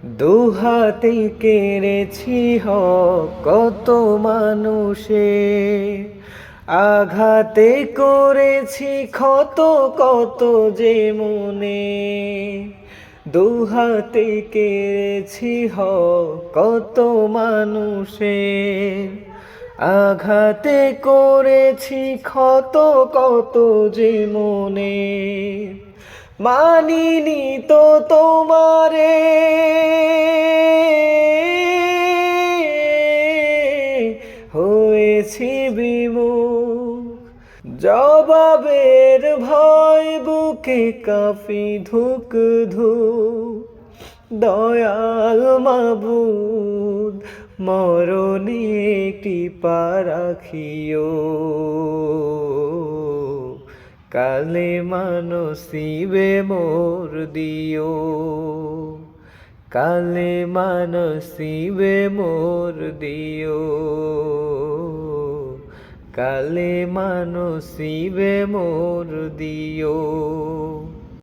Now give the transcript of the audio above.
দুহাতে কেড়েছি হক কত মানুষে, আঘাতে করেছি ক্ষত কত যে মনে। দুহাতে কেড়েছি হক কত মানুষে, আঘাতে করেছি ক্ষত কত যে মনে। মানিনি তো তোমারে, হয়েছি বিমুখ, জবাবের ভয় বুকে কাঁপি ধুক ধুক। দয়াল মাবুদ মরণে কৃপা রাখিও, কালেমা নসিবে মোর দিও, কালেমা নসিবে মোর দিও, কালেমা নসিবে মোর দিও।